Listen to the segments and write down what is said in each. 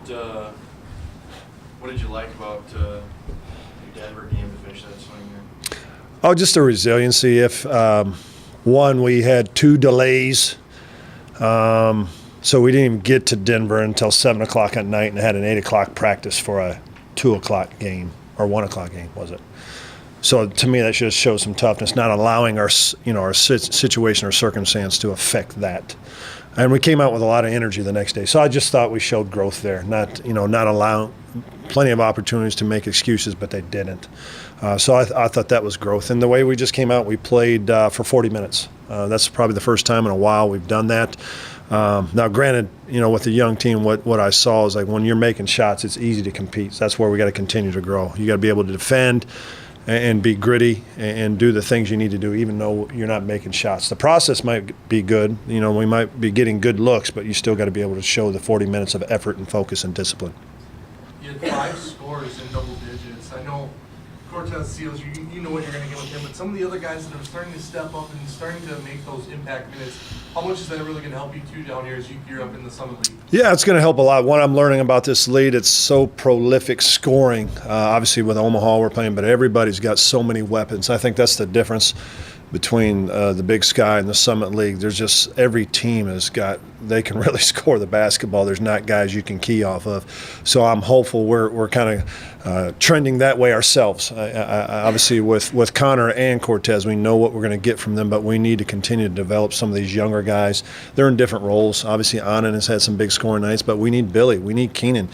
what did you like about your Denver game to finish that swing there? Oh, just the resiliency. If one, we had 2 delays, so we didn't even get to Denver until 7 o'clock at night, and had an 8 o'clock practice for a 2 o'clock game, or 1 o'clock game, was it? So to me, that just shows some toughness, not allowing our situation or circumstance to affect that. And we came out with a lot of energy the next day. So I just thought we showed growth there, not allowing plenty of opportunities to make excuses, but they didn't. So I thought that was growth. And the way we just came out, we played for 40 minutes. That's probably the first time in a while we've done that. Now, granted, with the young team, what I saw is like when you're making shots, it's easy to compete. So that's where we got to continue to grow. You got to be able to defend and be gritty and do the things you need to do, even though you're not making shots. The process might be good. We might be getting good looks, but you still got to be able to show the 40 minutes of effort and focus and discipline. You had 5 scores in double digits. I know Cortez Seals, you know what you're going to get with him, but some of the other guys that are starting to step up and starting to make those impact minutes, how much is that really going to help you two down here as you gear up in the Summit League? Yeah, it's going to help a lot. What I'm learning about this league, it's so prolific scoring. Obviously with Omaha we're playing, but everybody's got so many weapons. I think that's the difference between the Big Sky and the Summit League. There's just every team they can really score the basketball. There's not guys you can key off of. So I'm hopeful we're kind of trending that way ourselves. Obviously with Connor and Cortez, we know what we're going to get from them, but we need to continue to develop some of these younger guys. They're in different roles. Obviously Anand has had some big scoring nights, but we need Billy, we need Keenan,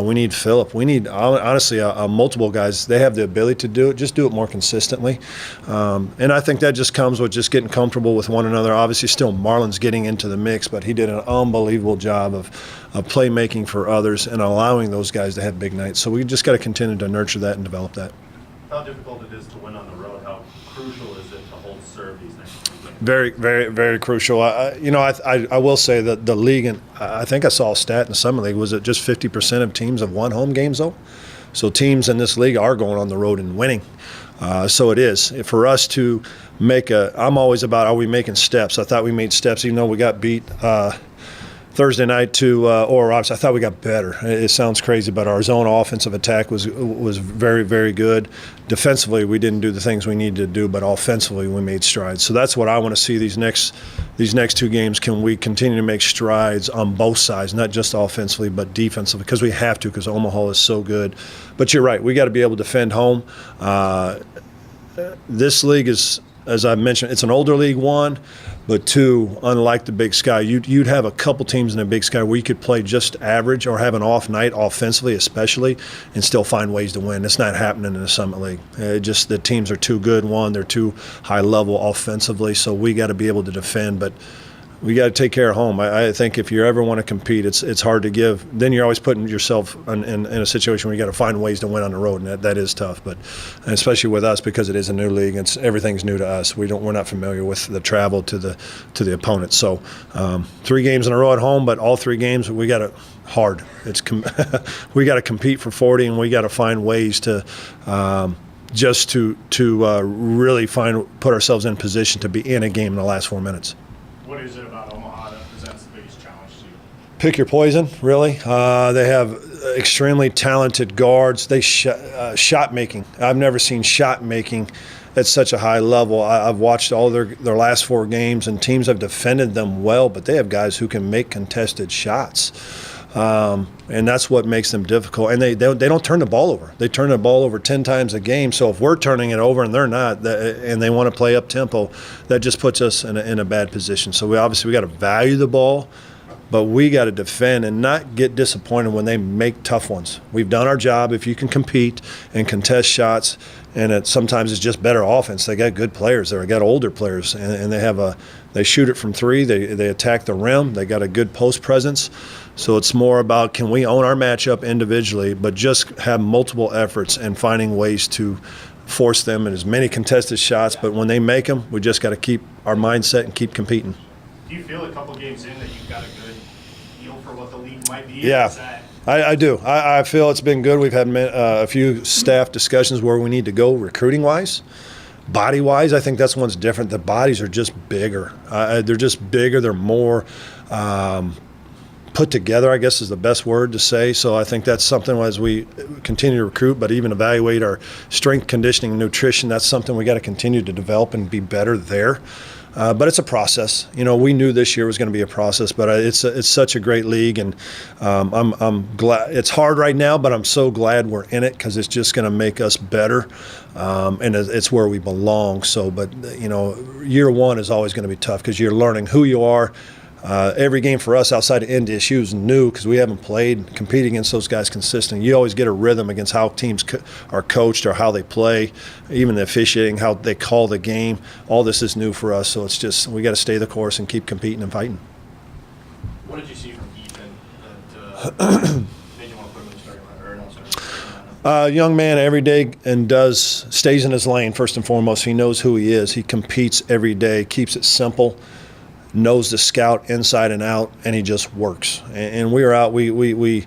we need Phillip, we need honestly multiple guys. They have the ability to do it, just do it more consistently. And I think that just comes with just getting comfortable with one another. Obviously still Marlon's getting into the mix, but he did an unbelievable job of playmaking for others and allowing those guys to have big nights. So we just got to continue to nurture that and develop that. How difficult it is to win on the road? How crucial is it to hold serve these next 2 games? Very, very, very crucial. I will say that the league, and I think I saw a stat in the Summer League, was it just 50% of teams have won home games though? So teams in this league are going on the road and winning. So it is. For us to I'm always about, are we making steps? I thought we made steps, even though we got beat Thursday night to Oral Roberts. I thought we got better. It sounds crazy, but our zone offensive attack was very, very good. Defensively, we didn't do the things we needed to do, but offensively, we made strides. So that's what I want to see these next 2 games. Can we continue to make strides on both sides, not just offensively, but defensively, because we have to, because Omaha is so good. But you're right, we got to be able to defend home. This league is, as I mentioned, it's an older league, 1, but 2, unlike the Big Sky, you'd have a couple teams in the Big Sky where you could play just average or have an off night offensively especially and still find ways to win. It's not happening in the Summit League. The teams are too good, 1, they're too high level offensively, so we got to be able to defend, but we got to take care of home. I think if you ever want to compete, it's hard to give. Then you're always putting yourself in a situation where you got to find ways to win on the road, and that is tough. But especially with us, because it is a new league, everything's new to us. We're not familiar with the travel to the opponent. So 3 games in a row at home, but all 3 games we got to hard. We got to compete for 40, and we got to find ways to. Just to really put ourselves in position to be in a game in the last 4 minutes. What is it about Omaha that presents the biggest challenge to you? Pick your poison, really. They have extremely talented guards. They shot making. I've never seen shot making at such a high level. I've watched all their last 4 games, and teams have defended them well, but they have guys who can make contested shots. And that's what makes them difficult. And they don't turn the ball over. They turn the ball over 10 times a game. So if we're turning it over and they're not, and they want to play up tempo, that just puts us in a bad position. So we got to value the ball, but we got to defend and not get disappointed when they make tough ones. We've done our job. If you can compete and contest shots, and sometimes it's just better offense. They got good players there. They got older players, and they shoot it from 3. They attack the rim. They got a good post presence. So it's more about, can we own our matchup individually, but just have multiple efforts and finding ways to force them in as many contested shots. But when they make them, we just got to keep our mindset and keep competing. Do you feel a couple games in that you've got a good feel for what the league might be? Yeah, I do. I feel it's been good. We've had a few staff discussions where we need to go recruiting-wise. Body-wise, I think that's one's different. The bodies are just bigger. They're just bigger. They're more put together, I guess is the best word to say. So I think that's something as we continue to recruit, but even evaluate our strength, conditioning, and nutrition, that's something we got to continue to develop and be better there. But it's a process. We knew this year was going to be a process, but it's such a great league, and I'm glad. It's hard right now, but I'm so glad we're in it because it's just going to make us better, and it's where we belong. So, but year one is always going to be tough because you're learning who you are. Every game for us outside of NDSU is new because we haven't played, competing against those guys consistently. You always get a rhythm against how teams are coached or how they play, even the officiating, how they call the game. All this is new for us, so it's just we got to stay the course and keep competing and fighting. What did you see from Ethan that made you want to put him in the starting line or not starting line? Young man every day and stays in his lane first and foremost. He knows who he is. He competes every day, keeps it simple. Knows the scout inside and out, and he just works. And we were out. We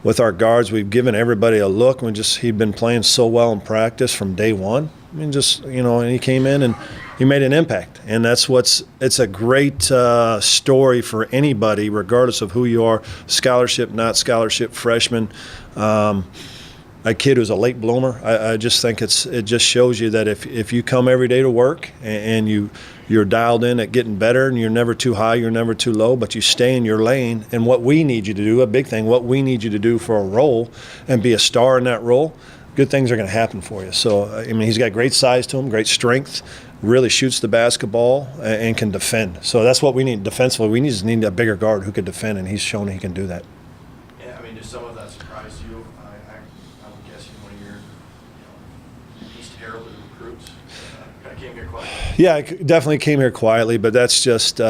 with our guards, we've given everybody a look. He'd been playing so well in practice from day one. And he came in and he made an impact. And it's a great story for anybody, regardless of who you are, scholarship, not scholarship, freshman. A kid who's a late bloomer. I just think it just shows you that if you come every day to work and you're dialed in at getting better, and you're never too high, you're never too low, but you stay in your lane. And what we need you to do, a big thing, what we need you to do for a role and be a star in that role, good things are going to happen for you. So, he's got great size to him, great strength, really shoots the basketball and can defend. So that's what we need defensively. We just need a bigger guard who can defend, and he's shown he can do that. Yeah, does some of that surprise you? I would guess one of your least heralded recruits kind of came here quietly. Yeah, I definitely came here quietly, but that's just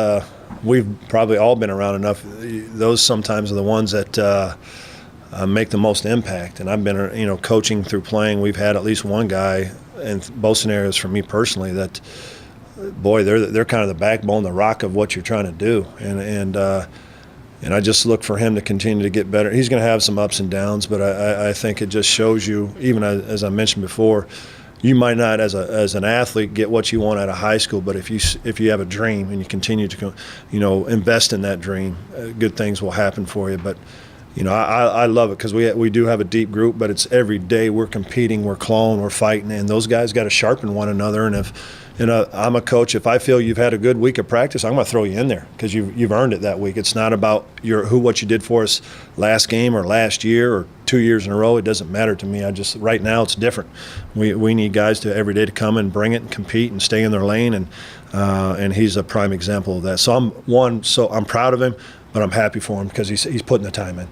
we've probably all been around enough. Those sometimes are the ones that make the most impact. And I've been, coaching through playing. We've had at least one guy in both scenarios for me personally that, boy, they're kind of the backbone, the rock of what you're trying to do. And I just look for him to continue to get better. He's going to have some ups and downs, but I think it just shows you, even as I mentioned before, you might not as an athlete get what you want out of high school, but if you have a dream and you continue to invest in that dream, good things will happen for you. But I love it because we do have a deep group, but it's every day we're competing, we're clawing, we're fighting, and those guys got to sharpen one another. And if I'm a coach, if I feel you've had a good week of practice, I'm going to throw you in there because you've earned it that week. It's not about what you did for us last game or last year or 2 years in a row. It doesn't matter to me. Right now it's different. We need guys every day to come and bring it and compete and stay in their lane, and he's a prime example of that. So I'm proud of him, but I'm happy for him because he's putting the time in.